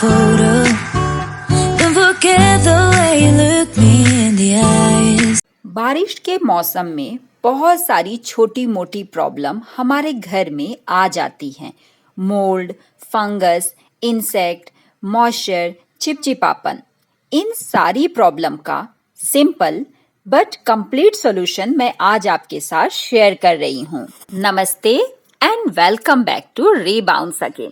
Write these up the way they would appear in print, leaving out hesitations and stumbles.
photo. Don't forget the way you look me in the eyes. बारिश के मौसम में बहुत सारी छोटी मोटी प्रॉब्लम हमारे घर में आ जाती हैं। मोल्ड, फंगस, इंसेक्ट, मॉइस्चर, चिपचिपापन, इन सारी प्रॉब्लम का सिंपल बट कंप्लीट सॉल्यूशन मैं आज आपके साथ शेयर कर रही हूँ। नमस्ते and welcome back to Rebounce again.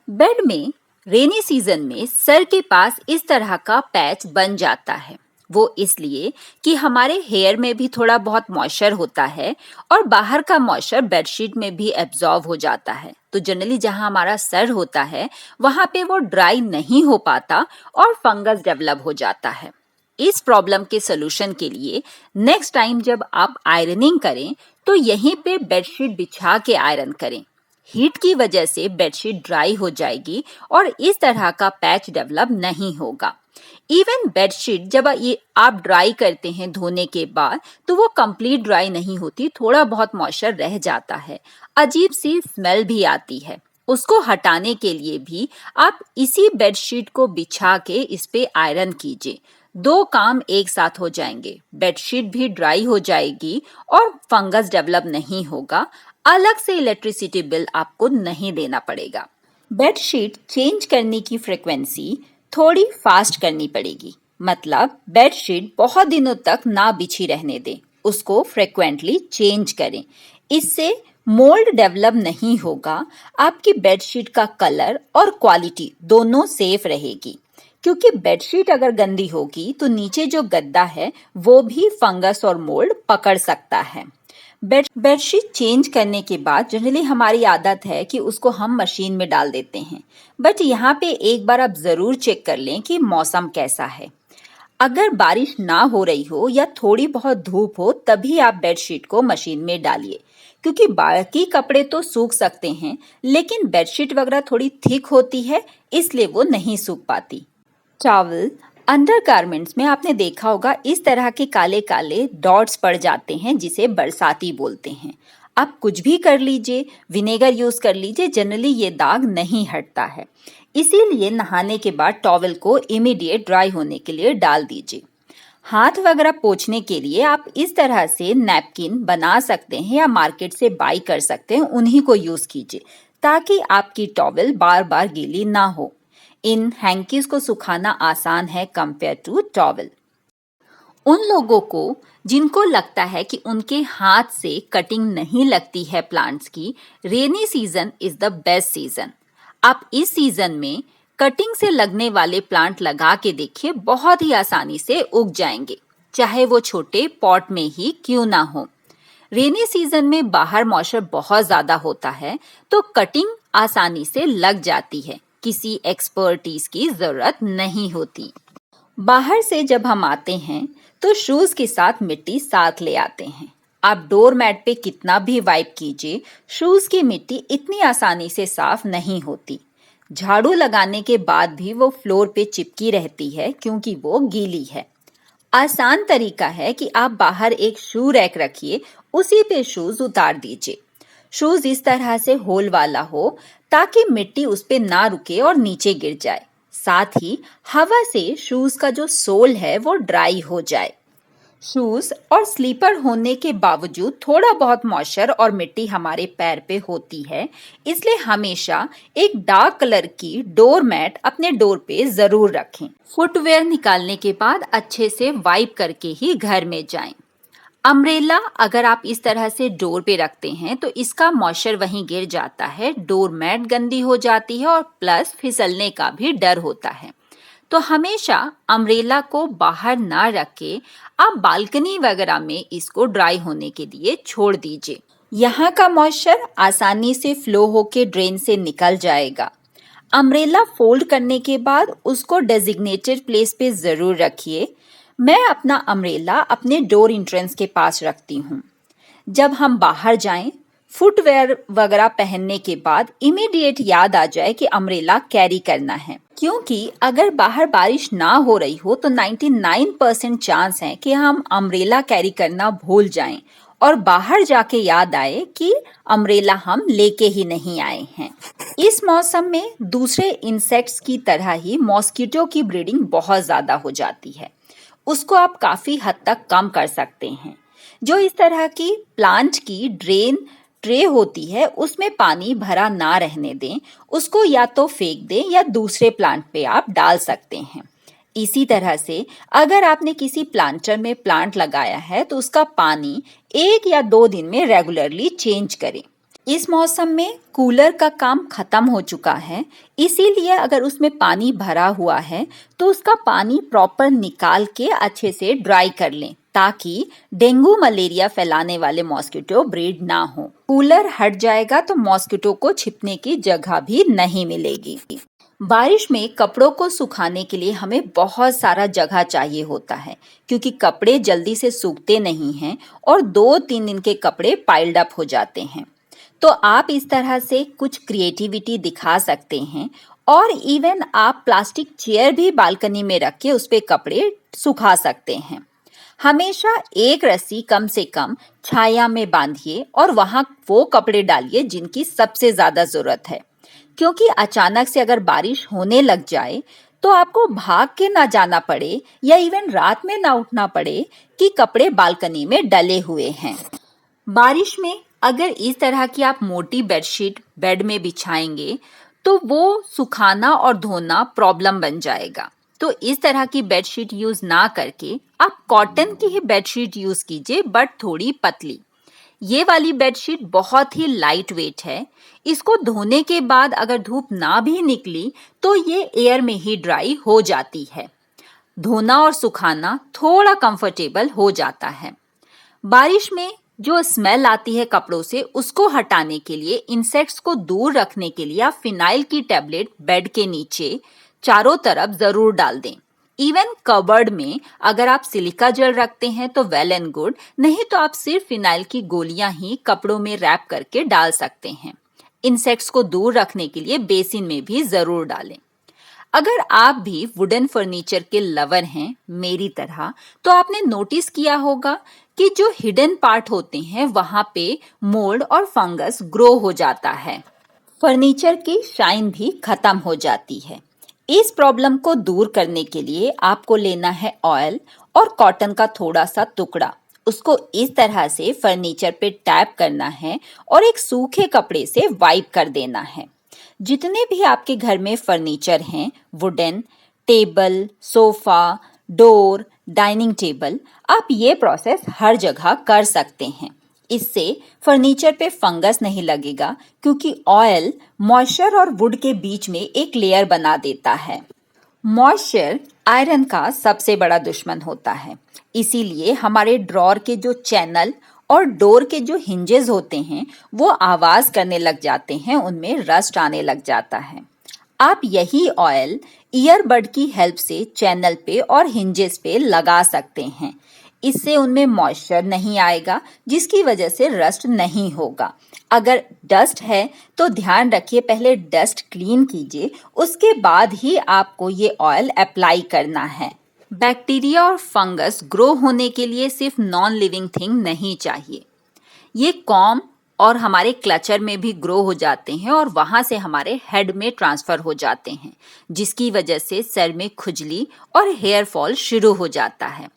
बेड में रेनी सीजन में सर के पास इस तरह का पैच बन जाता है। वो इसलिए कि हमारे हेयर में भी थोड़ा बहुत मॉइस्चर होता है और बाहर का मॉइस्चर बेडशीट में भी एब्जॉर्ब हो जाता है। तो जनरली जहाँ हमारा सर होता है वहाँ पे वो ड्राई नहीं हो पाता और फंगस डेवलप हो जाता है। इस प्रॉब्लम के सोल्यूशन के लिए नेक्स्ट टाइम जब आप आयरनिंग करें तो यहीं पे बेडशीट बिछा के आयरन करें। हीट की वजह से बेडशीट ड्राई हो जाएगी और इस तरह का पैच डेवलप नहीं होगा। इवन बेडशीट जब ये आप ड्राई करते हैं धोने के बाद तो वो कंप्लीट ड्राई नहीं होती, थोड़ा बहुत मॉइस्चर रह जाता है, अजीब सी स्मेल भी आती है। उसको हटाने के लिए भी आप इसी बेडशीट को बिछा के इस पे आयरन कीजिए। दो काम एक साथ हो जाएंगे, बेडशीट भी ड्राई हो जाएगी और फंगस डेवलप नहीं होगा। अलग से इलेक्ट्रिसिटी बिल आपको नहीं देना पड़ेगा। बेडशीट चेंज करने की फ्रीक्वेंसी थोड़ी फास्ट करनी पड़ेगी, मतलब बेडशीट बहुत दिनों तक ना बिछी रहने दें, उसको फ्रीक्वेंटली चेंज करें। इससे मोल्ड डेवलप नहीं होगा, आपकी बेडशीट का कलर और क्वालिटी दोनों सेफ रहेगी। क्योंकि बेडशीट अगर गंदी होगी तो नीचे जो गद्दा है वो भी फंगस और मोल्ड पकड़ सकता है। बेडशीट चेंज करने के बाद जनरली हमारी आदत है कि उसको हम मशीन में डाल देते हैं, बट यहाँ पे एक बार आप ज़रूर चेक कर लें कि मौसम कैसा है। अगर बारिश ना हो रही हो या थोड़ी बहुत धूप हो तभी आप बेडशीट को मशीन में डालिए, क्योंकि बाकी कपड़े तो सूख सकते हैं लेकिन बेडशीट वगैरह थोड़ी थिक होती है इसलिए वो नहीं सूख पाती। टॉवल, अंडरगारमेंट्स में आपने देखा होगा इस तरह के काले काले डॉट्स पड़ जाते हैं जिसे बरसाती बोलते हैं। आप कुछ भी कर लीजिए, विनेगर यूज कर लीजिए, जनरली ये दाग नहीं हटता है। इसीलिए नहाने के बाद टॉवल को इमीडिएट ड्राई होने के लिए डाल दीजिए। हाथ वगैरह पोंछने के लिए आप इस तरह से नैपकिन बना सकते हैं या मार्केट से बाई कर सकते हैं, उन्हीं को यूज कीजिए ताकि आपकी टॉवल बार बार गीली ना हो। इन हैंकीज को सुखाना आसान है कंपेयर टू टॉवल। उन लोगों को जिनको लगता है कि उनके हाथ से कटिंग नहीं लगती है प्लांट्स की, rainy season is the best season. आप इस सीजन में कटिंग से लगने वाले प्लांट लगा के देखिए, बहुत ही आसानी से उग जाएंगे, चाहे वो छोटे पॉट में ही क्यों ना हो। रेनी सीजन में बाहर मॉइस्चर बहुत ज्यादा होता है तो कटिंग आसानी से लग जाती है, किसी एक्सपर्टीज की जरूरत नहीं होती। बाहर से जब हम आते हैं तो शूज के साथ मिट्टी साथ ले आते हैं। आप डोर मैट पे कितना भी वाइप कीजिए, शूज की मिट्टी इतनी आसानी से साफ नहीं होती। झाड़ू लगाने के बाद भी वो फ्लोर पे चिपकी रहती है क्योंकि वो गीली है। आसान तरीका है कि आप बाहर एक शू रैक रखिए, उसी पे शूज उतार दीजिए। शूज इस तरह से होल वाला हो ताकि मिट्टी उस पे ना रुके और नीचे गिर जाए। साथ ही हवा से शूज का जो सोल है वो ड्राई हो जाए। शूज और स्लीपर होने के बावजूद थोड़ा बहुत मॉइस्चर और मिट्टी हमारे पैर पे होती है, इसलिए हमेशा एक डार्क कलर की डोर मैट अपने डोर पे जरूर रखें। फुटवेयर निकालने के बाद अच्छे से वाइप करके ही घर में जाएं। अम्ब्रेला अगर आप इस तरह से डोर पे रखते हैं तो इसका मॉइस्चर वहीं गिर जाता है, डोर मैट गंदी हो जाती है और प्लस फिसलने का भी डर होता है। तो हमेशा अम्ब्रेला को बाहर ना रख के आप बालकनी वगैरह में इसको ड्राई होने के लिए छोड़ दीजिए। यहाँ का मॉइस्चर आसानी से फ्लो होके ड्रेन से निकल जाएगा। अम्ब्रेला फोल्ड करने के बाद उसको डेजिग्नेटेड प्लेस पे जरूर रखिए। मैं अपना अम्ब्रेला अपने डोर एंट्रेंस के पास रखती हूँ। जब हम बाहर जाएं, फुटवेयर वगैरह पहनने के बाद इमीडिएट याद आ जाए कि अम्ब्रेला कैरी करना है, क्योंकि अगर बाहर बारिश ना हो रही हो तो 99% चांस है कि हम अम्ब्रेला कैरी करना भूल जाएं और बाहर जाके याद आए कि अम्ब्रेला हम लेके ही नहीं आए हैं। इस मौसम में दूसरे इंसेक्ट्स की तरह ही मॉस्किटो की ब्रीडिंग बहुत ज़्यादा हो जाती है। उसको आप काफ़ी हद तक कम कर सकते हैं। जो इस तरह की प्लांट की ड्रेन ट्रे होती है उसमें पानी भरा ना रहने दें, उसको या तो फेंक दें या दूसरे प्लांट पे आप डाल सकते हैं। इसी तरह से अगर आपने किसी प्लांटर में प्लांट लगाया है तो उसका पानी 1 या 2 दिन में रेगुलरली चेंज करें। इस मौसम में कूलर का काम खत्म हो चुका है, इसीलिए अगर उसमें पानी भरा हुआ है तो उसका पानी प्रॉपर निकाल के अच्छे से ड्राई कर लें ताकि डेंगू मलेरिया फैलाने वाले मॉस्किटो ब्रीड ना हो। कूलर हट जाएगा तो मॉस्किटो को छिपने की जगह भी नहीं मिलेगी। बारिश में कपड़ों को सुखाने के लिए हमें बहुत सारा जगह चाहिए होता है क्योंकि कपड़े जल्दी से सूखते नहीं हैं और 2-3 दिन के कपड़े पाइल्ड अप हो जाते हैं। तो आप इस तरह से कुछ क्रिएटिविटी दिखा सकते हैं और इवन आप प्लास्टिक चेयर भी बालकनी में रख के उस पे कपड़े सुखा सकते हैं। हमेशा एक रस्सी कम से कम छाया में बांधिए और वहां वो कपड़े डालिए जिनकी सबसे ज्यादा जरूरत है, क्योंकि अचानक से अगर बारिश होने लग जाए तो आपको भाग के ना जाना पड़े या इवन रात में ना उठना पड़े कि कपड़े बालकनी में डले हुए हैं। बारिश में अगर इस तरह की आप मोटी बेडशीट बेड में बिछाएंगे तो वो सुखाना और धोना प्रॉब्लम बन जाएगा। तो इस तरह की बेडशीट यूज ना करके आप कॉटन की ही बेडशीट यूज कीजिए, बट थोड़ी पतली। ये वाली बेडशीट बहुत ही लाइट वेट है। इसको धोने के बाद अगर धूप ना भी निकली तो ये एयर में ही ड्राई हो जाती है। धोना और सुखाना थोड़ा कंफर्टेबल हो जाता है। बारिश में जो स्मेल आती है कपड़ों से उसको हटाने के लिए, इंसेक्ट्स को दूर रखने के लिए आप फिनाइल की टैबलेट बेड के नीचे चारों तरफ जरूर डाल दें। इवन कबर्ड में अगर आप सिलिका जेल रखते हैं तो वेल एंड गुड, नहीं तो आप सिर्फ फिनाइल की गोलियां ही कपड़ों में रैप करके डाल सकते हैं। इंसेक्ट्स को दूर रखने के लिए बेसिन में भी जरूर डालें। अगर आप भी वुडन फर्नीचर के लवर हैं मेरी तरह, तो आपने नोटिस किया होगा कि जो हिडन पार्ट होते हैं वहां पे मोल्ड और फंगस ग्रो हो जाता है। फर्नीचर की शाइन भी खत्म हो जाती है। इस प्रॉब्लम को दूर करने के लिए आपको लेना है ऑयल और कॉटन का थोड़ा सा टुकड़ा। उसको इस तरह से फर्नीचर पे टैप करना है और एक सूखे कपड़े से वाइप कर देना है। जितने भी आपके घर में फर्नीचर हैं, wooden, table, sofa, door, dining table, आप ये प्रोसेस हर जगह कर सकते हैं। इससे फर्नीचर पे फंगस नहीं लगेगा क्योंकि ऑयल मॉइस्चर और वुड के बीच में एक लेयर बना देता है। मॉइस्चर आयरन का सबसे बड़ा दुश्मन होता है, इसीलिए हमारे ड्रॉर के जो चैनल और डोर के जो हिंजेस होते हैं वो आवाज करने लग जाते हैं, उनमें रस्ट आने लग जाता है। आप यही ऑयल ईयरबड की हेल्प से चैनल पे और हिंजेस पे लगा सकते हैं। इससे उनमें मॉइस्चर नहीं आएगा जिसकी वजह से रस्ट नहीं होगा। अगर डस्ट है तो ध्यान रखिए पहले डस्ट क्लीन कीजिए, उसके बाद ही आपको ये ऑयल अप्लाई करना है। बैक्टीरिया और फंगस ग्रो होने के लिए सिर्फ नॉन लिविंग थिंग नहीं चाहिए, ये कॉम और हमारे क्लचर में भी ग्रो हो जाते हैं और वहां से हमारे हेड में ट्रांसफर हो जाते हैं, जिसकी वजह से सर में खुजली और हेयर फॉल शुरू हो जाता है।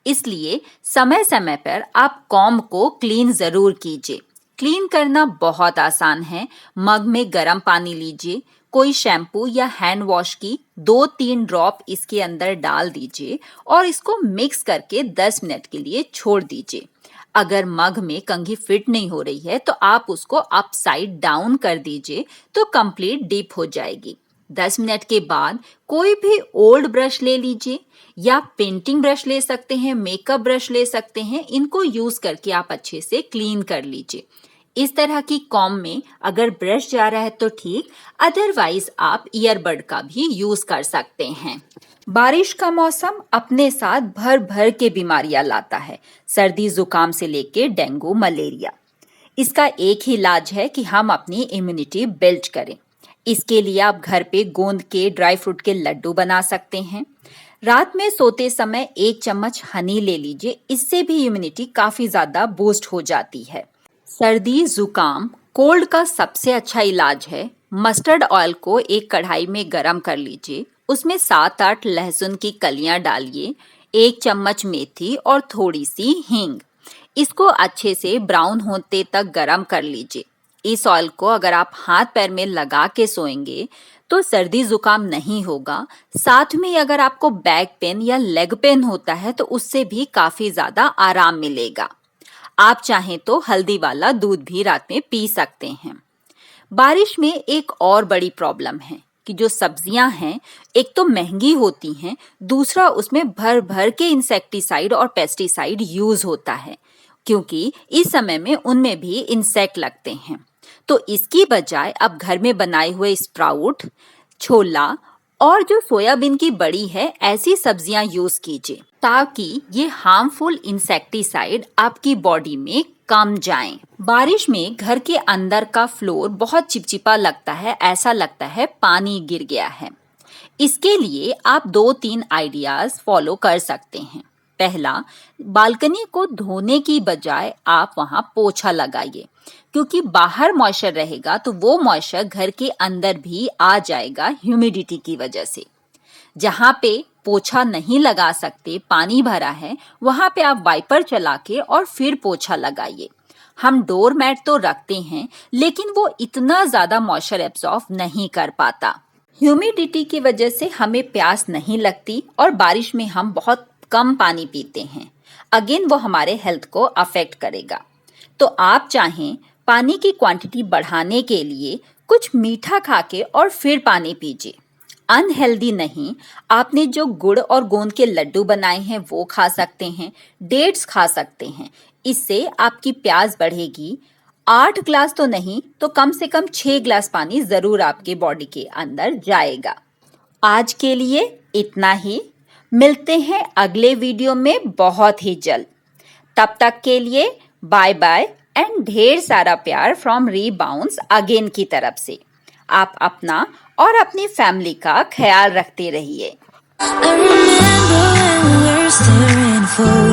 इसलिए समय समय पर आप कॉम को क्लीन जरूर कीजिए। क्लीन करना बहुत आसान है। मग में गर्म पानी लीजिए, कोई शैम्पू या हैंड वॉश की 2-3 ड्रॉप इसके अंदर डाल दीजिए और इसको मिक्स करके 10 मिनट के लिए छोड़ दीजिए। अगर मग में कंघी फिट नहीं हो रही है तो आप उसको अपसाइड डाउन कर दीजिए तो कंप्लीट डीप हो जाएगी। 10 मिनट के बाद कोई भी ओल्ड ब्रश ले लीजिए या पेंटिंग ब्रश ले सकते हैं, मेकअप ब्रश ले सकते हैं, इनको यूज करके आप अच्छे से क्लीन कर लीजिए। इस तरह की कॉम में अगर ब्रश जा रहा है तो ठीक, अदरवाइज आप ईयरबड का भी यूज कर सकते हैं। बारिश का मौसम अपने साथ भर भर के बीमारियां लाता है, सर्दी जुकाम से लेके डेंगू मलेरिया। इसका एक ही इलाज है कि हम अपनी इम्यूनिटी बिल्ड करें। इसके लिए आप घर पे गोंद के ड्राई फ्रूट के लड्डू बना सकते हैं। रात में सोते समय 1 चम्मच हनी ले लीजिए, इससे भी इम्यूनिटी काफी ज्यादा बूस्ट हो जाती है। सर्दी जुकाम कोल्ड का सबसे अच्छा इलाज है। मस्टर्ड ऑयल को एक कढ़ाई में गरम कर लीजिए, उसमें 7-8 लहसुन की कलियां डालिए, 1 चम्मच मेथी और थोड़ी सी हींग। इसको अच्छे से ब्राउन होते तक गरम कर लीजिए। इस ऑयल को अगर आप हाथ पैर में लगा के सोएंगे तो सर्दी जुकाम नहीं होगा। साथ में अगर आपको बैक पेन या लेग पेन होता है तो उससे भी काफी ज्यादा आराम मिलेगा। आप चाहें तो हल्दी वाला दूध भी रात में पी सकते हैं। बारिश में एक और बड़ी प्रॉब्लम है कि जो सब्जियां हैं, एक तो महंगी होती हैं, दूसरा उसमें भर भर के इंसेक्टिसाइड और पेस्टिसाइड यूज होता है, क्योंकि इस समय में उनमें भी इंसेक्ट लगते हैं। तो इसकी बजाय आप घर में बनाए हुए स्प्राउट, छोला और जो सोयाबीन की बड़ी है, ऐसी सब्जियां यूज कीजिए ताकि ये हार्मफुल इंसेक्टिसाइड आपकी बॉडी में कम जाएं। बारिश में घर के अंदर का फ्लोर बहुत चिपचिपा लगता है, ऐसा लगता है पानी गिर गया है। इसके लिए आप 2-3 आइडियाज फॉलो कर सकते हैं। पहला, बालकनी को धोने की बजाय आप वहां पोछा लगाइए, क्योंकि बाहर मॉइस्चर रहेगा तो वो मॉइस्चर घर के अंदर भी आ जाएगा ह्यूमिडिटी की वजह से। जहां पे पोछा नहीं लगा सकते, पानी भरा है, वहां पे आप वाइपर चला के और फिर पोछा लगाइए। हम डोर मैट तो रखते हैं, लेकिन वो इतना ज्यादा मॉइस्चर एब्जॉर्ब नहीं कर पाता। ह्यूमिडिटी की वजह से हमें प्यास नहीं लगती और बारिश में हम बहुत कम पानी पीते हैं। अगेन वो हमारे हेल्थ को अफेक्ट करेगा। तो आप चाहें पानी की क्वांटिटी बढ़ाने के लिए कुछ मीठा खा के और फिर पानी पीजिए। अनहेल्दी नहीं, आपने जो गुड़ और गोंद के लड्डू बनाए हैं वो खा सकते हैं, डेट्स खा सकते हैं। इससे आपकी प्यास बढ़ेगी। 8 ग्लास तो नहीं तो कम से कम 6 ग्लास पानी जरूर आपके बॉडी के अंदर जाएगा। आज के लिए इतना ही। मिलते हैं अगले वीडियो में बहुत ही जल्द। तब तक के लिए बाय बाय एंड ढेर सारा प्यार फ्रॉम रीबाउंस अगेन की तरफ से। आप अपना और अपनी फैमिली का ख्याल रखते रहिए। I remember when we were staring for